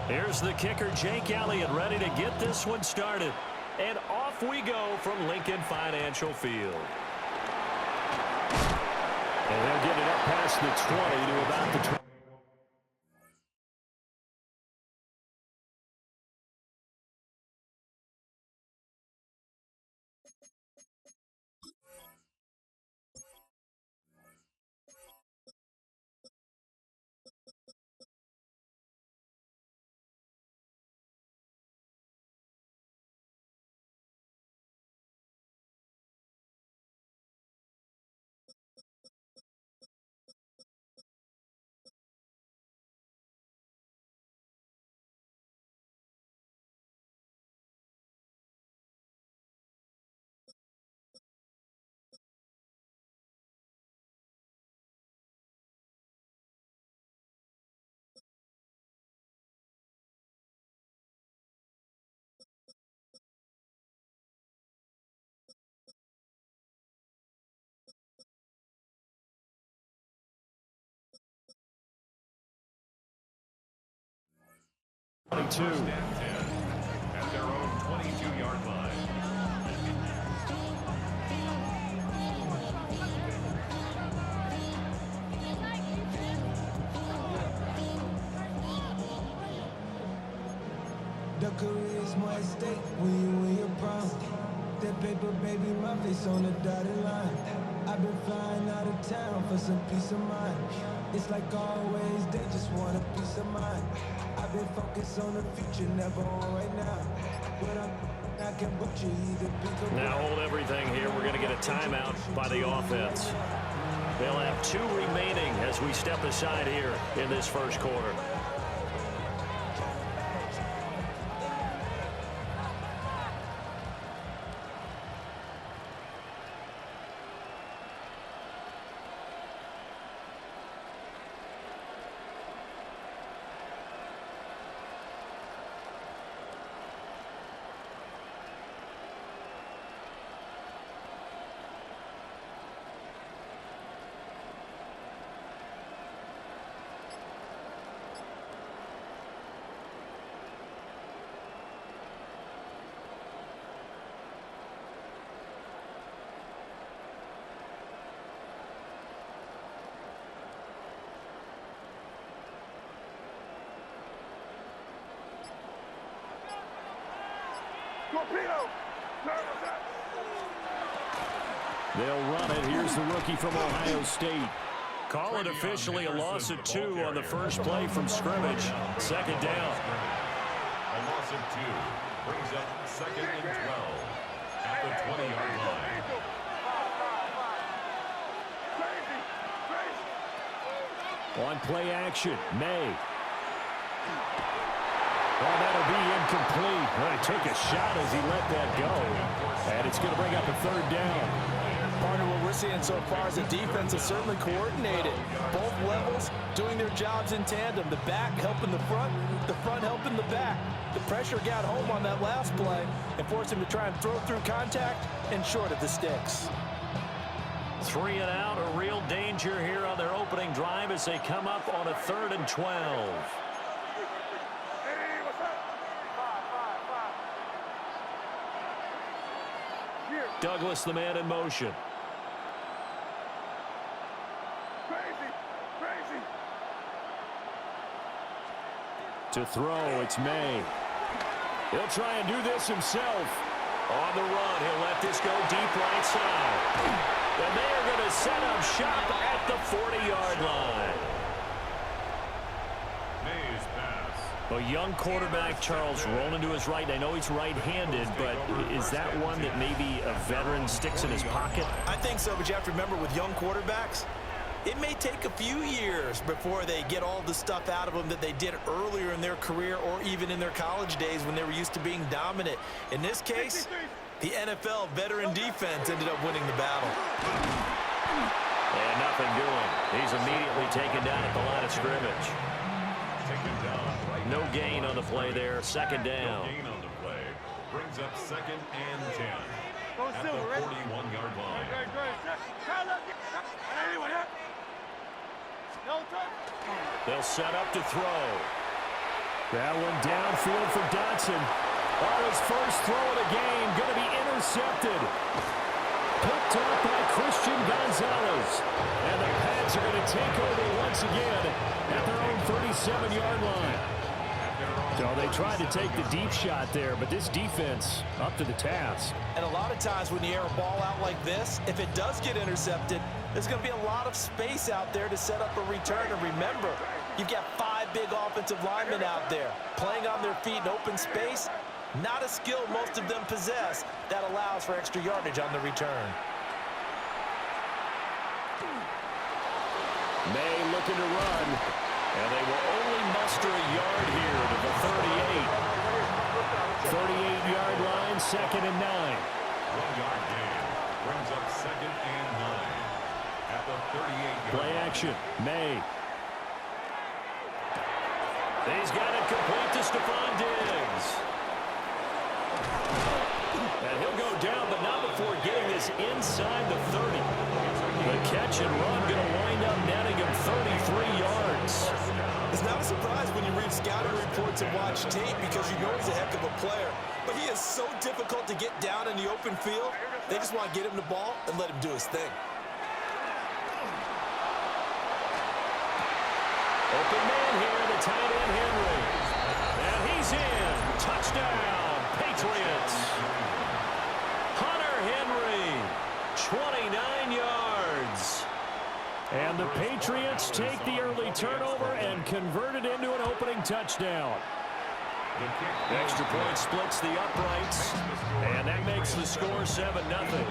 Here's the kicker, Jake Elliott, ready to get this one started. And off we go from Lincoln Financial Field. And they'll get it up past the 20 to about the 20. At their own 22-yard line. The career is more at stake when you win your prom. That paper, baby, my face on the dotted line. I've been flying out of town for some peace of mind. It's like always, they just want a peace of mind. I've been focused on the future, never on right now. But I can butcher either pick up. Now hold everything here. We're going to get a timeout by the offense. They'll have 2 remaining as we step aside here in this first quarter. They'll run it. Here's the rookie from Ohio State. Call it officially a loss of 2 on the first play from scrimmage. Second down. A loss of 2 brings up 2nd and 12 at the 20-yard line. On play action, May. Well, that'll be incomplete. Well, he took a shot as he let that go. And it's going to bring up a 3rd down. Partner, what we're seeing so far is the defense is certainly coordinated. Both levels doing their jobs in tandem. The back helping the front helping the back. The pressure got home on that last play and forced him to try and throw through contact and short of the sticks. 3 and out, a real danger here on their opening drive as they come up on a 3rd and 12. Douglas, the man in motion. To throw, it's May. He'll try and do this himself. On the run, he'll let this go deep right side. And they are going to set up shop at the 40-yard line. May's pass. A young quarterback, Charles, rolling to his right. I know he's right-handed, but is that one that maybe a veteran sticks in his pocket? I think so, but you have to remember with young quarterbacks, it may take a few years before they get all the stuff out of them that they did earlier in their career or even in their college days when they were used to being dominant. In this case, the NFL veteran defense ended up winning the battle. And nothing doing. He's immediately taken down at the line of scrimmage. Taken down right No gain on the play there. 2nd down. No gain on the play. Brings up 2nd and 10 at the 41-yard line. They'll set up to throw. That one downfield for Dotson. Oh, his first throw of the game going to be intercepted. Picked up by Christian Gonzalez. And the Pats are going to take over once again at their own 37-yard line. So they tried to take the deep shot there, but this defense up to the task. And a lot of times when you air a ball out like this, if it does get intercepted, there's going to be a lot of space out there to set up a return. And remember, you've got 5 big offensive linemen out there playing on their feet in open space. Not a skill most of them possess that allows for extra yardage on the return. May looking to run, and they will only muster a yard here to the 38. 38-yard line, 2nd and 9. 1-yard gain brings up 2nd and 9 at the 38-yard. Play action, May. He's got it complete to Stephon Diggs. And he'll go down, but not before getting this inside the 30. The catch and run going to wind up netting him 33 yards. It's not a surprise when you read scouting reports and watch tape because you know he's a heck of a player. But he is so difficult to get down in the open field. They just want to get him the ball and let him do his thing. Open man here, the tight end Henry. And he's in. Touchdown, Patriots. Hunter Henry, 29 yards. And the Patriots take the early turnover and convert it into an opening touchdown. Extra point splits the uprights, and that makes the score 7-0.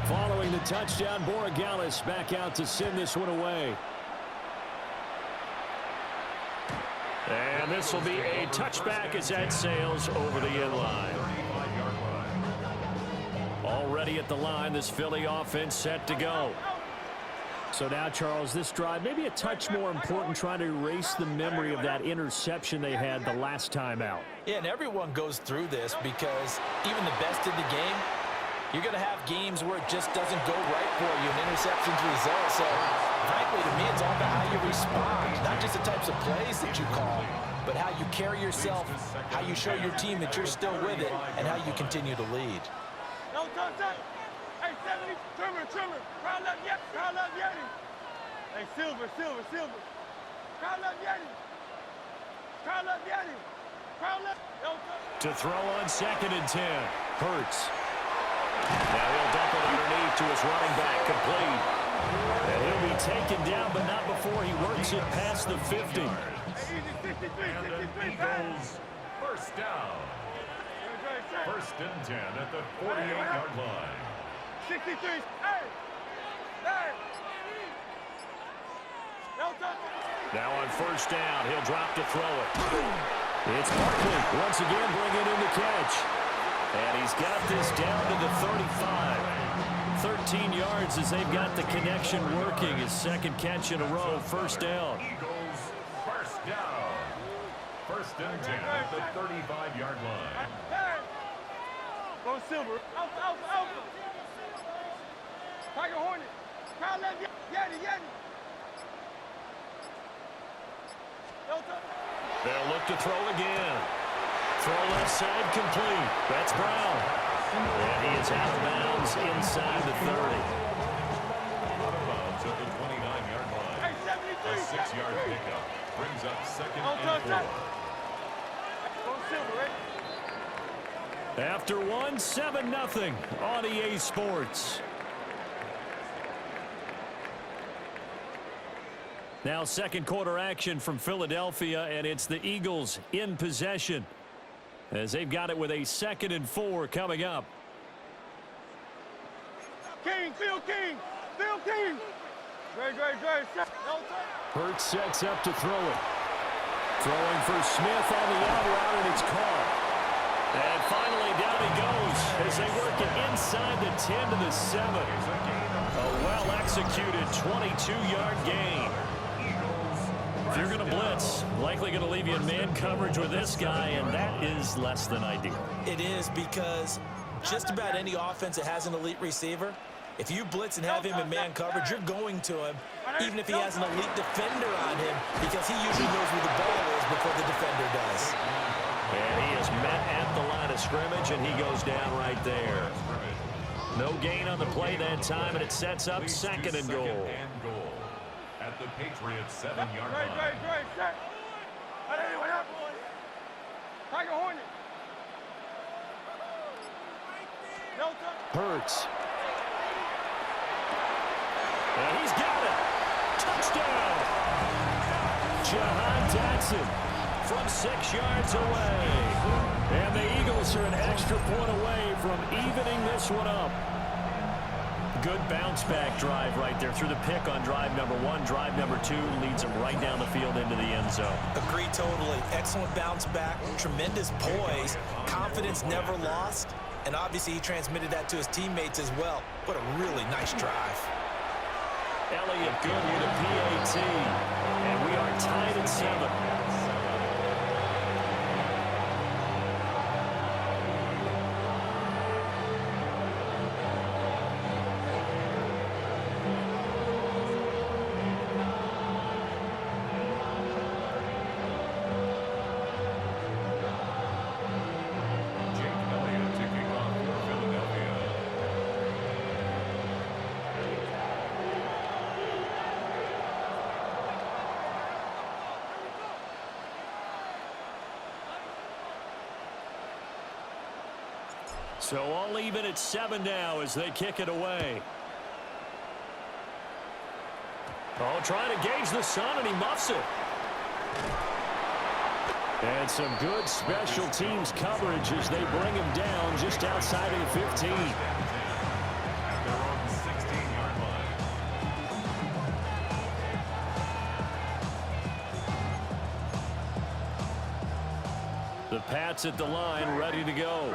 Following the touchdown, Borregales back out to send this one away. And this will be a touchback as that sails over the end line. Already at the line, this Philly offense set to go. So now, Charles, this drive maybe a touch more important, trying to erase the memory of that interception they had the last time out. Yeah, and everyone goes through this because even the best in the game, you're going to have games where it just doesn't go right for you and interceptions result. So, frankly, to me, it's all about how you respond, not just the types of plays that you call, but how you carry yourself, how you show your team that you're still with it, and how you continue to lead. No touch. Hey, 70, trimmer. Crowd left Yeti. Hey, Silver. Crowd left Yeti. Crowd left. No touch. To throw on 2nd and 10, Hurts. Now he'll dump it underneath to his running back, complete. And he'll be taken down, but not before he works it past the 50. Hey, easy, 63, Eagles first down. 1st and 10 at the 48-yard line. 63. Hey. No touch. Now on 1st down, he'll drop to throw it. It's Barkley once again bringing in the catch. And he's got this down to the 35. 13 yards as they've got the connection working. His 2nd catch in a row, 1st down. Eagles first down. 1st and 10 at the 35-yard line. Hey. Go Silver. Alpha. Tiger Hornet. Crowd left Yeti. No touch. They'll look to throw again. Throw left side complete. That's Brown. And he is out of bounds inside the 30. Out of bounds at the 29-yard line. Hey, 73. A 6-yard pickup brings up 2nd No and 4. touch. Go Silver, right? After 1, 7-0 on EA Sports. Now 2nd quarter action from Philadelphia, and it's the Eagles in possession as they've got it with a 2nd and 4 coming up. Phil King. Dre. No touch. Hurts sets up to throw it. Throwing for Smith on the out route, and it's caught. And finally down he goes as they work it inside the 10 to the 7. A well-executed 22-yard gain. If you're going to blitz, likely going to leave you in man coverage with this guy, and that is less than ideal. It is because just about any offense that has an elite receiver, If you blitz and have him in man coverage, you're going to him, even if he has an elite defender on him, because he usually knows where the ball is before the defender does. And he is met at the line of scrimmage, and he goes down right there. No gain on the play that time, and it sets up second and goal. At the Patriots' 7-yard Great, line. great, great, set. What up? Tiger Hornet. No touch. Hurts. And he's got it. Touchdown. Jahan Jackson from 6 yards away. And the Eagles are an extra point away from evening this one up. Good bounce-back drive right there through the pick on drive number 1. Drive number 2 leads him right down the field into the end zone. Agree totally. Excellent bounce back, tremendous poise, confidence never lost, and obviously he transmitted that to his teammates as well. What a really nice drive. Elliott good with a PAT, and we are tied at 7. So all even at 7 now as they kick it away. Oh, trying to gauge the sun, and he muffs it. And some good special teams coverage as they bring him down just outside of the 15. At their own 16-yard line. The Pats at the line, ready to go.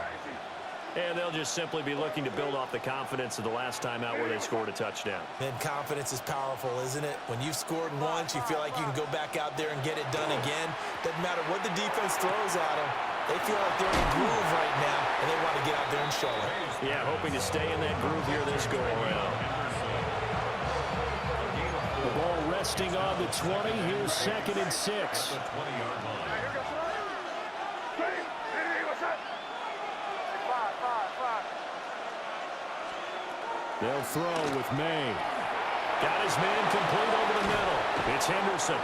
And they'll just simply be looking to build off the confidence of the last time out where they scored a touchdown. And confidence is powerful, isn't it? When you've scored once, you feel like you can go back out there and get it done again. Doesn't matter what the defense throws at them. They feel like they're in a groove right now, and they want to get out there and show it. Yeah, hoping to stay in that groove here this go-around. The ball resting on the 20. Here's 2nd and 6. The 20-yard line. They'll throw with May. Got his man complete over the middle. It's Henderson.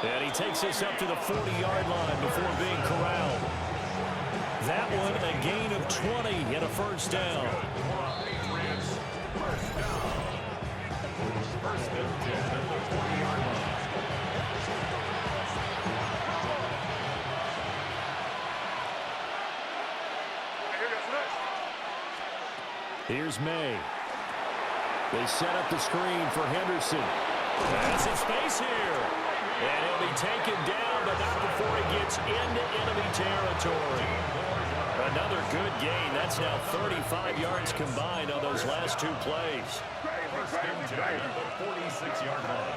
And he takes this up to the 40-yard line before being corralled. That one a gain of 20 and a first down. Patriots, first down. First and 10 at the 40-yard line. Here's May. They set up the screen for Henderson. That's his space here. And he'll be taken down, but not before he gets into enemy territory. Another good gain. That's now 35 yards combined on those last 2 plays. First and 10 at the 46-yard line.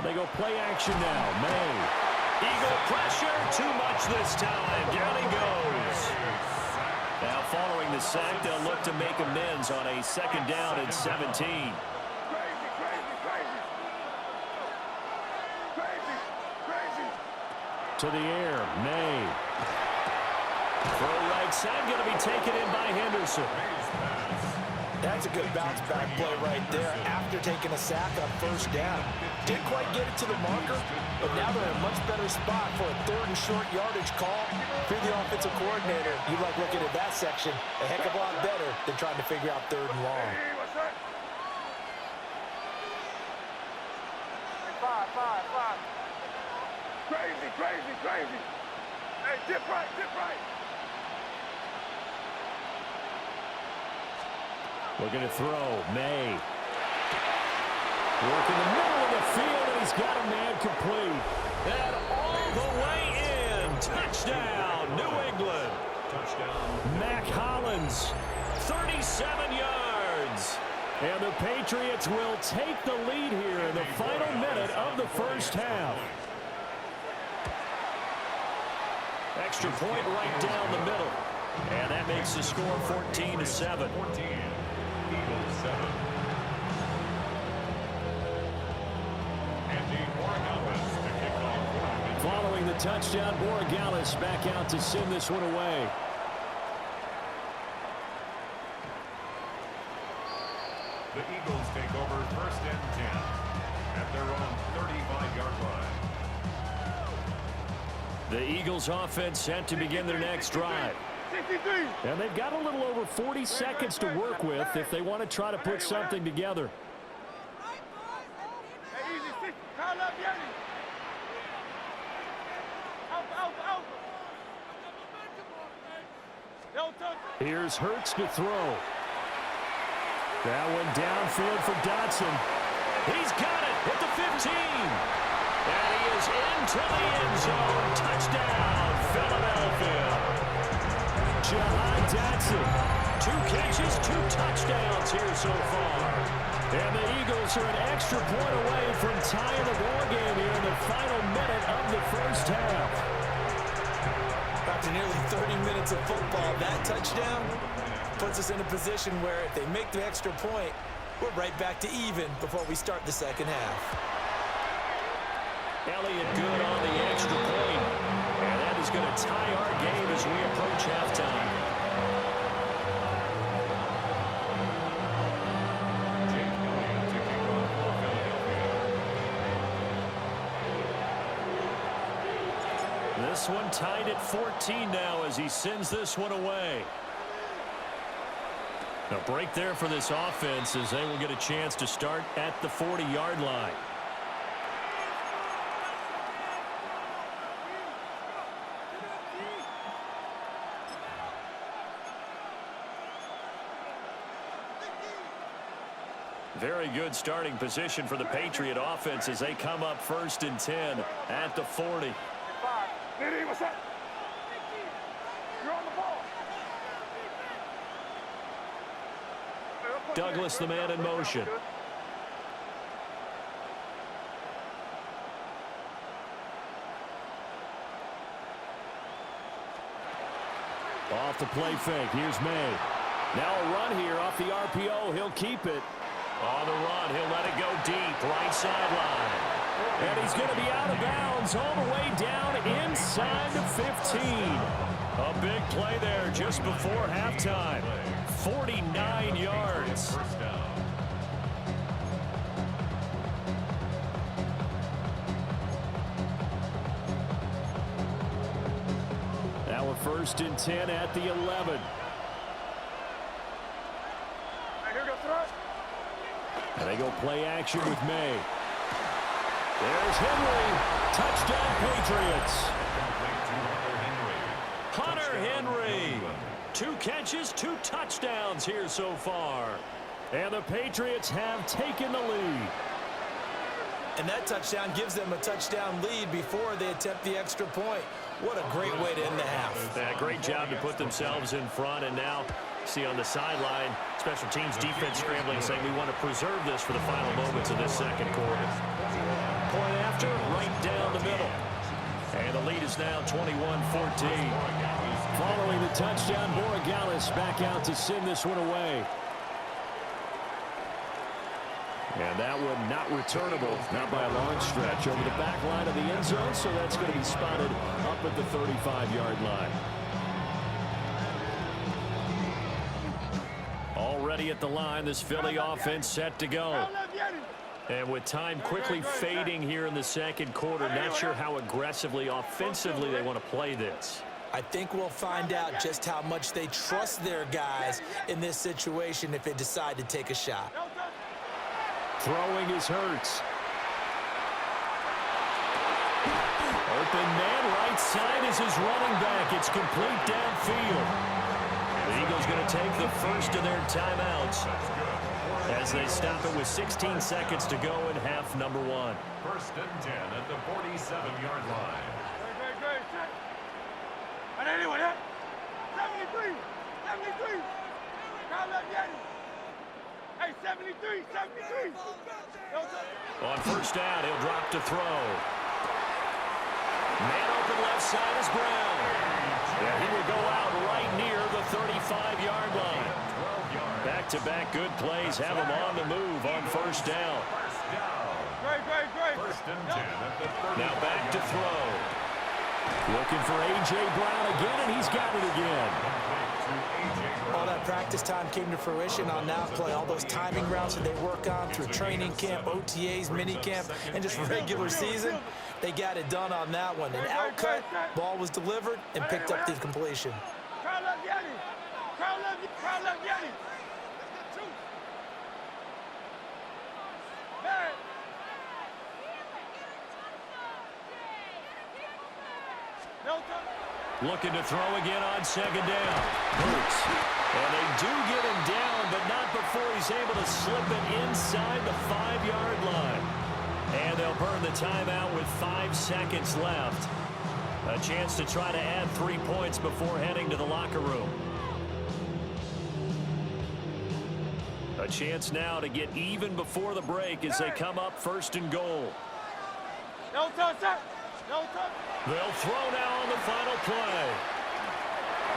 They go play action now. May. Eagle pressure. Too much this time. Down he goes. Now following the sack, they'll look to make amends on a 2nd down and 17. To the air, May. Throw right side, going to be taken in by Henderson. That's a good bounce back play right there after taking a sack on first down. Didn't quite get it to the marker, but now they're in a much better spot for a 3rd and short yardage call. If you're the offensive coordinator, you like looking at that section a heck of a lot better than trying to figure out 3rd and long. Five. Crazy. Hey, dip right. Looking to throw, May. Working the middle of the field, and he's got a man complete. And all the way in. Touchdown, New England. Touchdown. Mac Hollins, 37 yards. And the Patriots will take the lead here in the final minute of the first half. Extra point right down the middle. And that makes the score 14-7. 14. Eagles 7. Andy Borregales to kick off. Following the touchdown, Borregales back out to send this one away. The Eagles take over 1st and 10 at their own 35-yard line. The Eagles offense set to begin their next drive. 63. And they've got a little over 40 seconds to work with if they want to try to put something together. Hey, easy, 60. Call up, Yanni. Alpha. Don't touch it. Here's Hurts to throw. That one downfield for Dotson. He's got it at the 15. And he is into the end zone. Touchdown, Philadelphia. Jahan Dotson. 2 catches, 2 touchdowns here so far. And the Eagles are an extra point away from tying the ball game here in the final minute of the first half. After nearly 30 minutes of football, that touchdown puts us in a position where if they make the extra point, we're right back to even before we start the second half. Elliott good on the extra point. And that is going to tie our game as we approach halftime. Jake Elliott to kick off for Philadelphia. This one tied at 14 now as he sends this one away. A break there for this offense as they will get a chance to start at the 40-yard line. Very good starting position for the Patriot offense as they come up 1st and 10 at the 40. Liddy, what's up? You're on the ball. Douglas, the man in motion. Off the play fake. Here's May. Now a run here off the RPO. He'll keep it. On the run, he'll let it go deep. Right sideline. And he's going to be out of bounds all the way down inside the 15. A big play there just before halftime. 49 yards. First down. Now a 1st and 10 at the 11. Hey, here goes throw. And they go play action with May. There's Henry. Touchdown, Patriots. Hunter Henry. 2 catches, 2 touchdowns here so far. And the Patriots have taken the lead. And that touchdown gives them a touchdown lead before they attempt the extra point. What a great way to end the half. Yeah, great job to put themselves in front. And now, see on the sideline, special teams defense scrambling, saying we want to preserve this for the final moments of this second quarter. Point after, right down the middle. And the lead is now 21-14. Following the touchdown, Borregales back out to send this one away. And that one not returnable, not by a long stretch, over the back line of the end zone, so that's going to be spotted up at the 35-yard line. Already at the line, this Philly offense set to go. And with time quickly fading here in the second quarter, not sure how aggressively, offensively they want to play this. I think we'll find out just how much they trust their guys in this situation if they decide to take a shot. Throwing is Hurts. Open man, right side is his running back. It's complete downfield. The Eagles going to take the first of their timeouts as they stop it with 16 seconds to go in half number 1. 1st and 10 at the 47-yard line. Great. And anyway, 73. Call up Yanni. Hey, 73. On 1st down, he'll drop to throw. Man open left side is Brown. Yeah, he will go out right near the 35-yard line. Back-to-back good plays have him on the move on first down. Great. First and 10 at the 35. Now back to throw. Looking for A.J. Brown again, and he's got it again. All that practice time came to fruition on that play. All those timing routes that they work on through training camp, OTAs, mini camp, and just regular season, they got it done on that one. An outcut, ball was delivered, and picked up the completion. Crowd left Yanni. Crowd left Yanni. Man. Looking to throw again on second down. Hurts. And they do get him down, but not before he's able to slip it inside the 5-yard line. And they'll burn the timeout with 5 seconds left. A chance to try to add 3 points before heading to the locker room. A chance now to get even before the break as they come up first and goal. No touch. They'll throw now on the final play.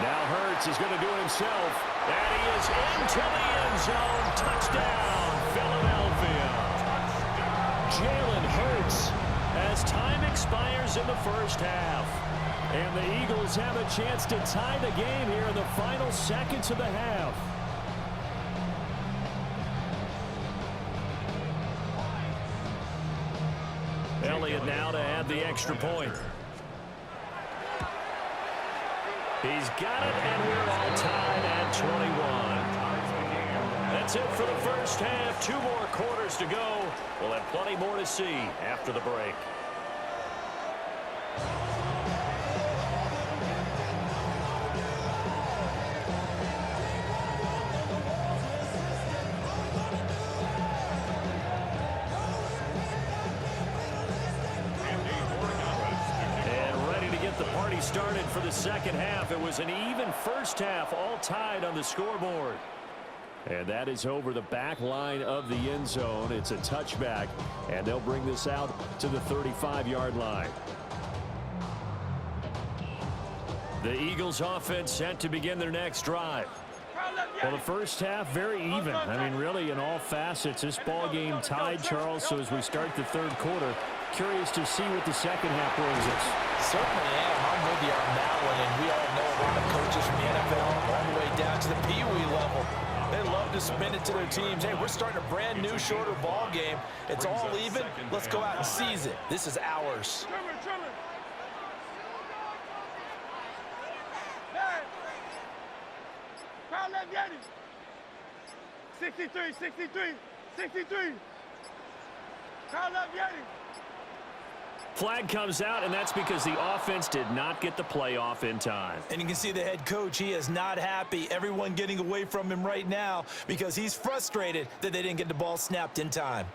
Now Hurts is going to do it himself. And he is into the end zone. Touchdown, Philadelphia. Jalen Hurts as time expires in the first half. And the Eagles have a chance to tie the game here in the final seconds of the half. Elliott now to add the extra point. He's got it, and we're all tied at 21. That's it for the first half. 2 more quarters to go. We'll have plenty more to see after the break. Started for the second half. It was an even first half, all tied on the scoreboard. And that is over the back line of the end zone. It's a touchback, and they'll bring this out to the 35-yard line. The Eagles offense set to begin their next drive. Well, the first half, very even. I mean, really, in all facets, this ball game tied, Charles. So as we start the third quarter, curious to see what the second half brings us. Certainly am. I'm with you on that one, and we all know a lot of coaches from the NFL all the way down to the Pee-wee level. They love to spin it to their teams. Hey, we're starting a brand new, shorter ball game. It's all even. Let's go out and seize it. This is ours. Crowd left Yanni. 63. Crowd left Yanni. Flag comes out, and that's because the offense did not get the play off in time. And you can see the head coach, he is not happy. Everyone getting away from him right now because he's frustrated that they didn't get the ball snapped in time.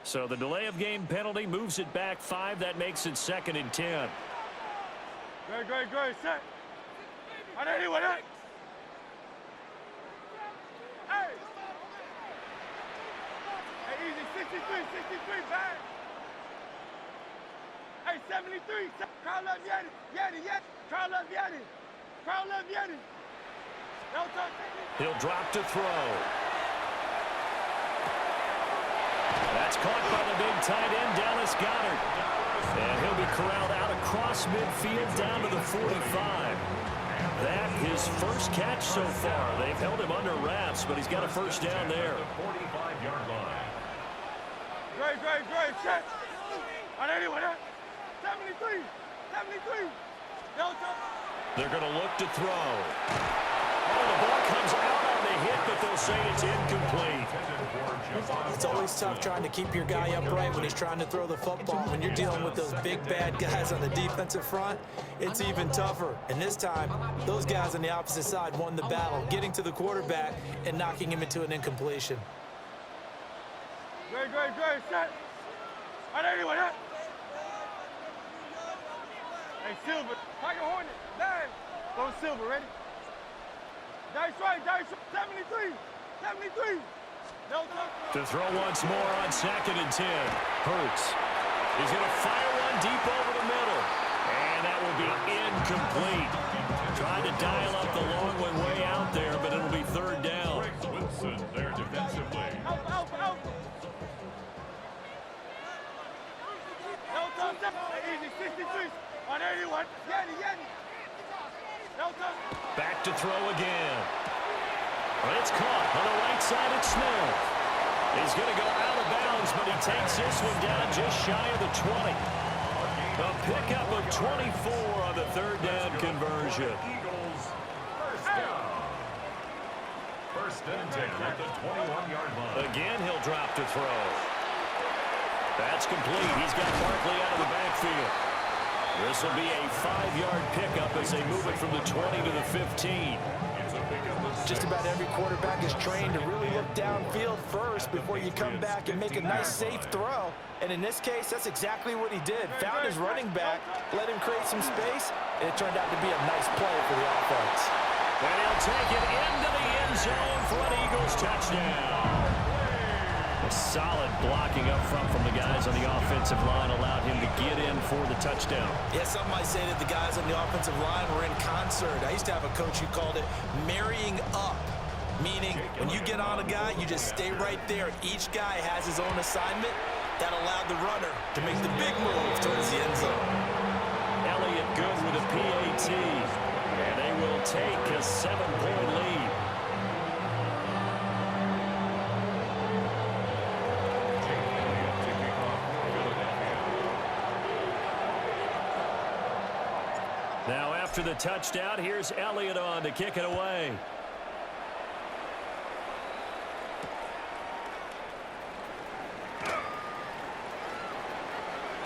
So the delay of game penalty moves it back 5. That makes it 2nd and 10. Great. Set. I don't hear what that. Hey, easy. 63, bang. Hey, 73. Crowd left Yanni. Crowd left Yanni. No touch. He'll drop to throw. That's caught by the big tight end, Dallas Goedert. And he'll be corralled out across midfield down to the 45. That his first catch so far. They've held him under wraps, but he's got a first down there. 45-yard line. Great. Check. I don't hear what that. 73. No touch. They're going to look to throw. Oh, the ball comes out on the hit, but they'll say it's incomplete. It's always tough trying to keep your guy upright when he's trying to throw the football. When you're dealing with those big, bad guys on the defensive front, it's even tougher. And this time, those guys on the opposite side won the battle, getting to the quarterback and knocking him into an incompletion. Great. Set. I don't hear what that. Hey, Silver. Tiger Hornet. Nine. Go Silver. Ready? Dice right. 73. No touch. To throw once more on 2nd and 10. Hurts. He's going to fire one deep over the middle. will be incomplete. Trying to dial up the long one way out there, but it'll be third down. Greg Wilson there defensively. Out. Easy, 63 on 81. Yanni. Back to throw again. It's caught on the right side at Smith. He's going to go out of bounds, but he takes this one down just shy of the 20. A pickup of 24 on the third down conversion. Eagles first down. First and 10 at the 21-yard line. Again, he'll drop to throw. That's complete. He's got Barkley out of the backfield. This will be a 5-yard pickup as they move it from the 20 to the 15. Just about every quarterback is trained to really look downfield first before you come back and make a nice, safe throw. And in this case, that's exactly what he did. Found his running back, let him create some space, and it turned out to be a nice play for the offense. And he'll take it into the end zone for an Eagles touchdown. A solid blocking up front from the guys on the offensive line allowed him to get in for the touchdown. Yeah, some might say that the guys on the offensive line were in concert. I used to have a coach who called it marrying up, meaning when you get on a guy, you just stay right there. Each guy has his own assignment. That allowed the runner to make the big move towards the end zone. Elliott good with a PAT, and they will take a 7-point lead. Now after the touchdown, here's Elliott on to kick it away.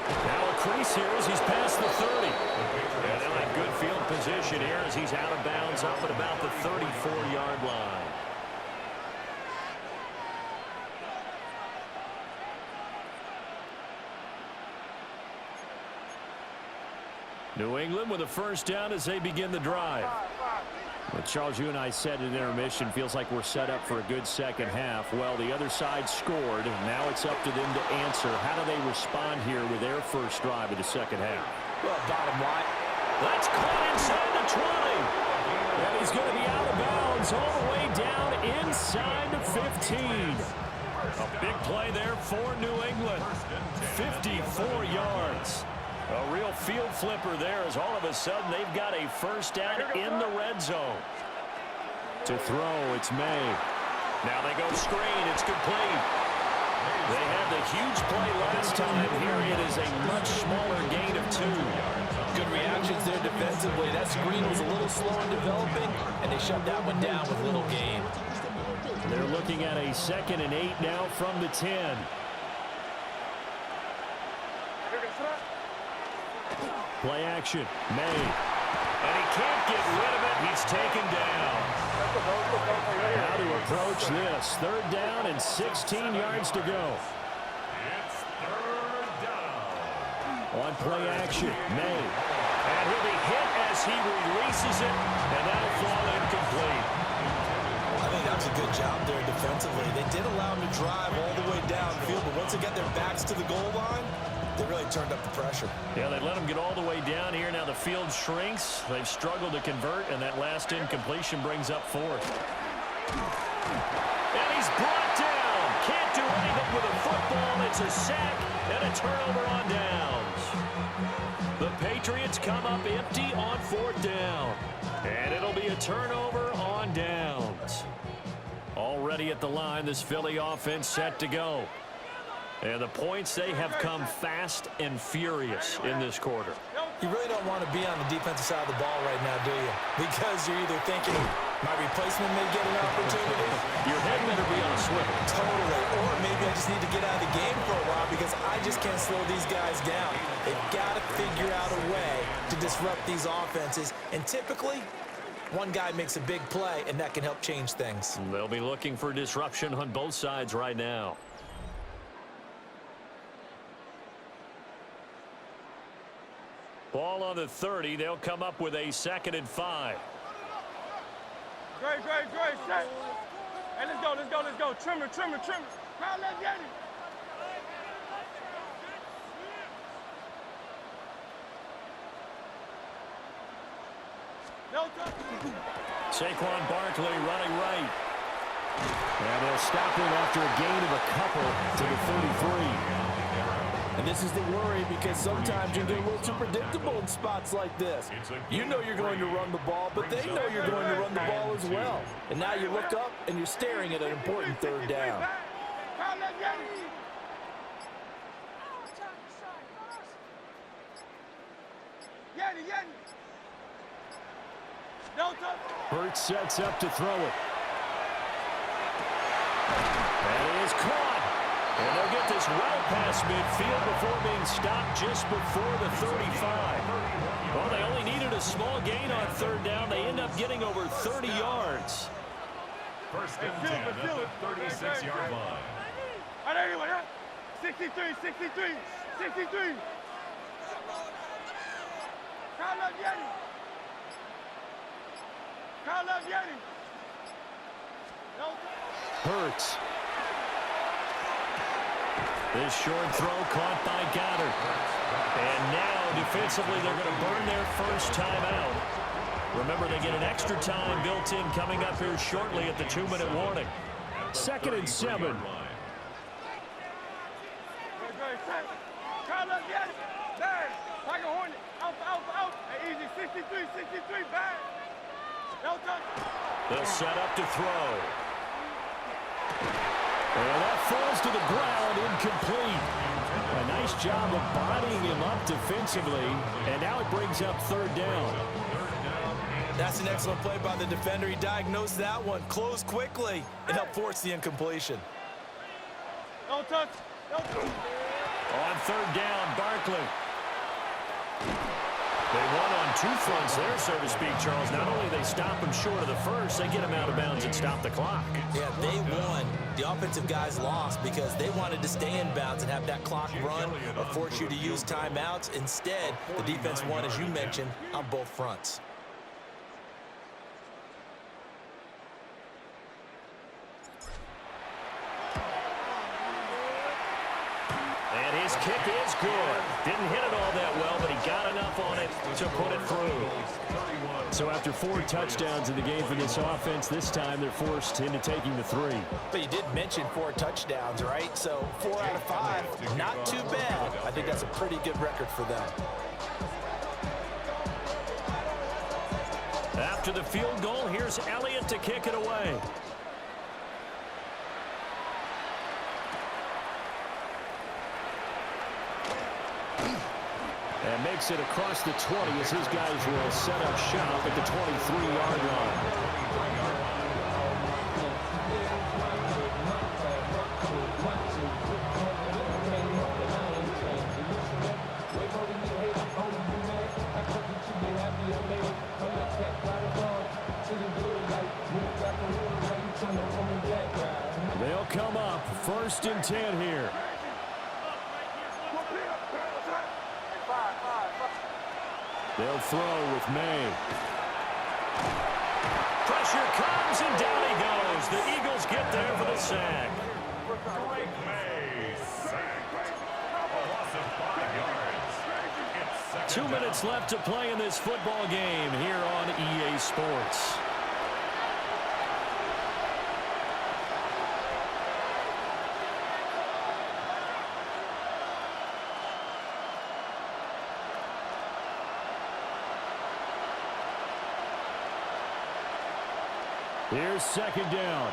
Now a crease here as he's past the 30. And they'll have good field position here as he's out of bounds up at about the 34-yard line. New England with a first down as they begin the drive. Well, Charles, you and I said at intermission, feels like we're set up for a good second half. Well, the other side scored, and now it's up to them to answer. How do they respond here with their first drive of the second half? Well, bottom line, That's caught inside the 20. And he's going to be out of bounds all the way down inside the 15. A big play there for New England. 54 yards. A real field flipper there as all of a sudden they've got a first down in the red zone. To throw, it's May. Now they go screen. It's complete. They had the huge play last time. Here it is a much smaller gain of 2. good reactions there defensively. That screen was a little slow in developing, and they shut that one down with little gain. They're looking at a 2nd and 8 now from the 10. Play action, May. And he can't get rid of it. He's taken down. How to approach this. 3rd down and 16 yards to go. It's 3rd down. On play action, May. And he'll be hit as he releases it, and that'll fall incomplete. I think that was a good job there defensively. They did allow him to drive all the way downfield, but once they got their backs to the goal line, they really turned up the pressure. Yeah, they let him get all the way down here. Now the field shrinks. They've struggled to convert, and that last incompletion brings up 4th. And he's brought down. Can't do anything with a football. It's a sack and a turnover on downs. The Patriots come up empty on 4th down. And it'll be a turnover on downs. Already at the line, this Philly offense set to go. And the points, they have come fast and furious in this quarter. You really don't want to be on the defensive side of the ball right now, do you? Because you're either thinking, my replacement may get an opportunity. Your head better be on a swivel. Totally. Or maybe I just need to get out of the game for a while because I just can't slow these guys down. They've got to figure out a way to disrupt these offenses. And typically, one guy makes a big play, and that can help change things. They'll be looking for disruption on both sides right now. Ball on the 30. They'll come up with a 2nd and 5. Great, set. Hey, let's go. Trimmer. Crowd, let's get it. No touch. Saquon Barkley running right. And they'll stop him after a gain of a couple to the 33. And this is the worry because sometimes you get a little too predictable in spots like this. You know you're going to run the ball, but they know you're going to run the ball as well. And now you look up and you're staring at an important third down. Hurts sets up to throw it. And it is caught. And they'll get this well past midfield before being stopped just before the 35. Well, they only needed a small gain on third down. They end up getting over 30 yards. First and 10 at the 36-yard line. 63. Hurts. This short throw caught by Goddard. And now, defensively, they're going to burn their first timeout. Remember, they get an extra time built in coming up here shortly at the 2-minute warning. 2nd and 7. They'll set up to throw. And that falls to the ground, incomplete. A nice job of bodying him up defensively, and now it brings up third down. That's an excellent play by the defender. He diagnosed that one, closed quickly, and helped force the incompletion. No touch. On third down, Barkley. They won on two fronts there, so to speak, Charles. Not only they stop him short of the first, they get him out of bounds and stop the clock. Yeah, they won. The offensive guys lost because they wanted to stay in bounds and have that clock run or force you to use timeouts. Instead, the defense won, as you mentioned, on both fronts. And his kick is good. Didn't hit it all that well, but he got enough on it to put it through. So after 4 touchdowns in the game for this offense, this time they're forced into taking the 3. But you did mention 4 touchdowns, right? So 4 out of 5, not too bad. I think that's a pretty good record for them. After the field goal, here's Elliott to kick it away. And makes it across the 20 as his guys will set up shop at the 23-yard line. They'll come up 1st and 10 here. They'll throw with May. Pressure comes, and down he goes. The Eagles get there for the sack. Drake May sacked. A loss of 5 yards. It's 2 minutes left to play in this football game here on EA Sports. Here's 2nd down.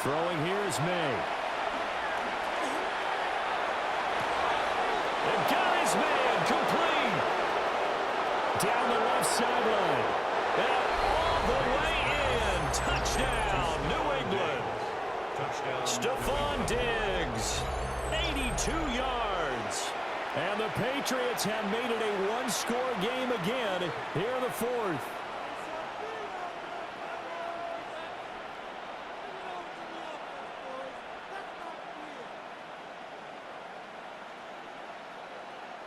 Throwing here is May. And got his man complete. Down the left sideline. And all the way in. Touchdown, New England. Stephon Diggs, 82 yards. And the Patriots have made it a one-score game again here in the 4th.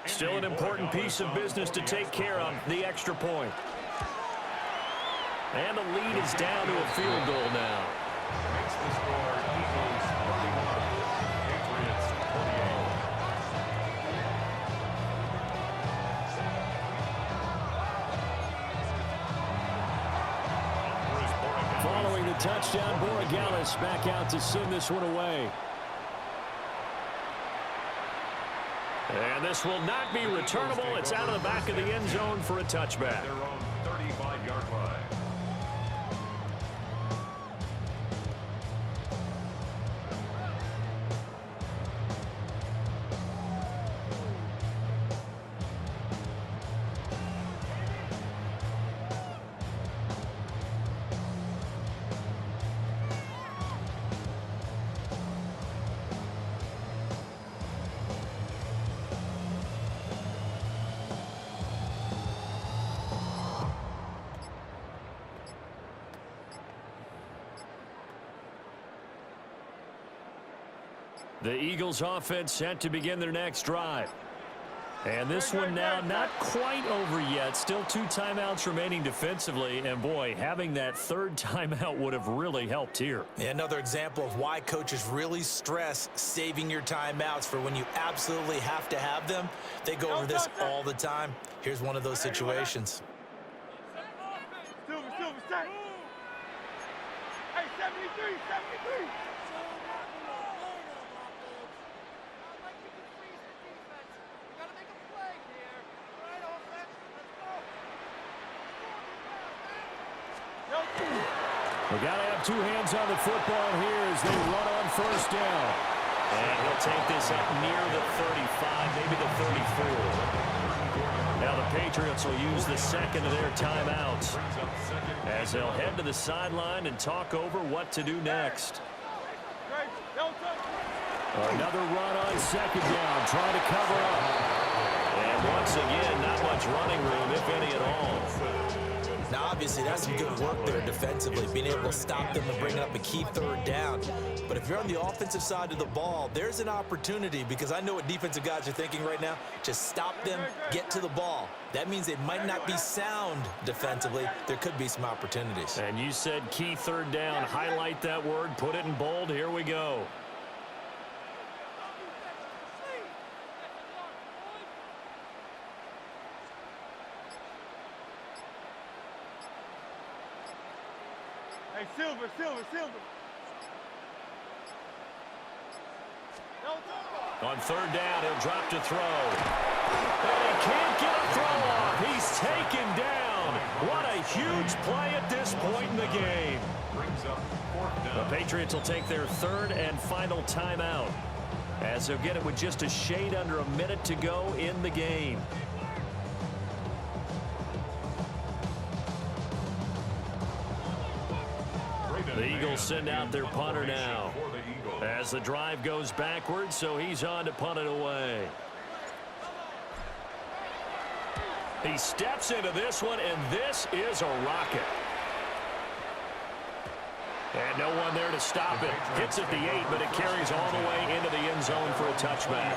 Still an important piece of business to take care of, the extra point. And the lead is down to a field goal now. Makes the score Eagles 31, Patriots 28. touchdown. Borregales back out to send this one away. And this will not be returnable. It's out of the back of the end zone for a touchback. Their own 35-yard line. The Eagles offense set to begin their next drive. And this one now not quite over yet. Still 2 timeouts remaining defensively. And boy, having that 3rd timeout would have really helped here. Another example of why coaches really stress saving your timeouts for when you absolutely have to have them. They go over this all the time. Here's one of those situations. Silver, set. Hey, 73. We got to have 2 hands on the football here as they run on 1st down. And he'll take this up near the 35, maybe the 34. Now the Patriots will use the 2nd of their timeouts as they'll head to the sideline and talk over what to do next. Another run on 2nd down, trying to cover up. And once again, not much running room, if any at all. Now, obviously, that's some good work there defensively, being able to stop them and bring up a key 3rd down. But if you're on the offensive side of the ball, there's an opportunity, because I know what defensive guys are thinking right now. Just stop them, get to the ball. That means they might not be sound defensively. There could be some opportunities. And you said key 3rd down. Highlight that word, put it in bold. Here we go. Hey, Silver. On 3rd down, he'll drop to throw. And he can't get a throw off. He's taken down. What a huge play at this point in the game. Brings up 4th down. The Patriots will take their 3rd and final timeout, as they'll get it with just a shade under a minute to go in the game. The Eagles send out their punter now as the drive goes backwards, so he's on to punt it away. He steps into this one, and this is a rocket. And no one there to stop it. Hits at the 8, but it carries all the way into the end zone for a touchback.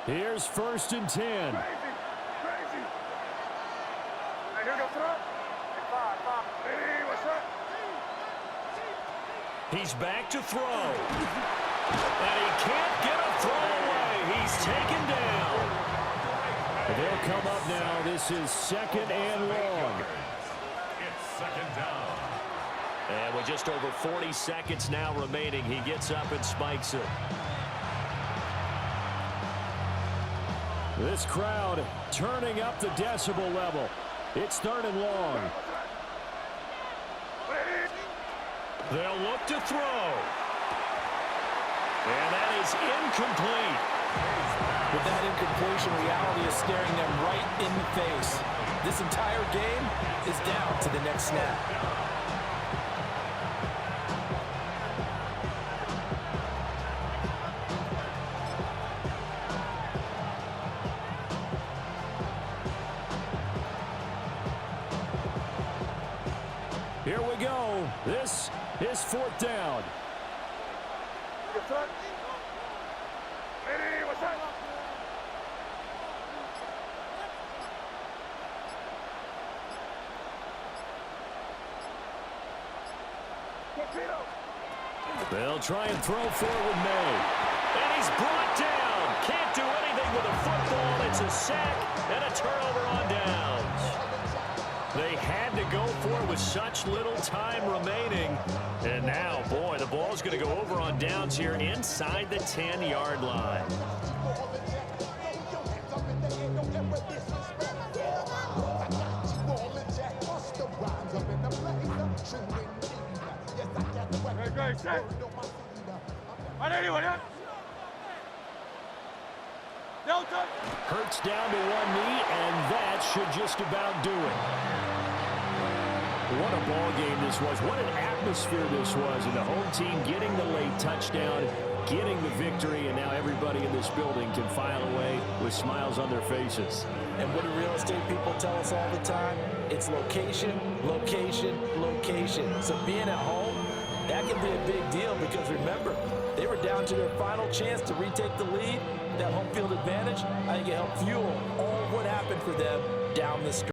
Here's 1st and 10. Crazy. Hey, here go front. Hey, 5. Hey, what's up? He's back to throw. And he can't get a throw away. He's taken down. They'll come up now. This is 2nd and long. It's 2nd down. And with just over 40 seconds now remaining, he gets up and spikes it. This crowd turning up the decibel level. It's 3rd and long. They'll look to throw. And that is incomplete. With that incompletion, reality is staring them right in the face. This entire game is down to the next snap. Here we go. This is 4th down. Hey, what's up? Torpedo. They'll try and throw forward May. And he's brought down. Can't do anything with a football. It's a sack and a turnover on downs. They had to go for it with such little time remaining. And now, boy, the ball's going to go over on downs here inside the 10-yard line. Great, set. On anyone, yeah? Delta. Hurts down to one knee, and that should just about do it. What a ball game this was. What an atmosphere this was. And the home team getting the late touchdown, getting the victory, and now everybody in this building can file away with smiles on their faces. And what do real estate people tell us all the time? It's location, location, location. So being at home, that can be a big deal because remember, they were down to their final chance to retake the lead. That home field advantage, I think it helped fuel all what happened for them down the stretch.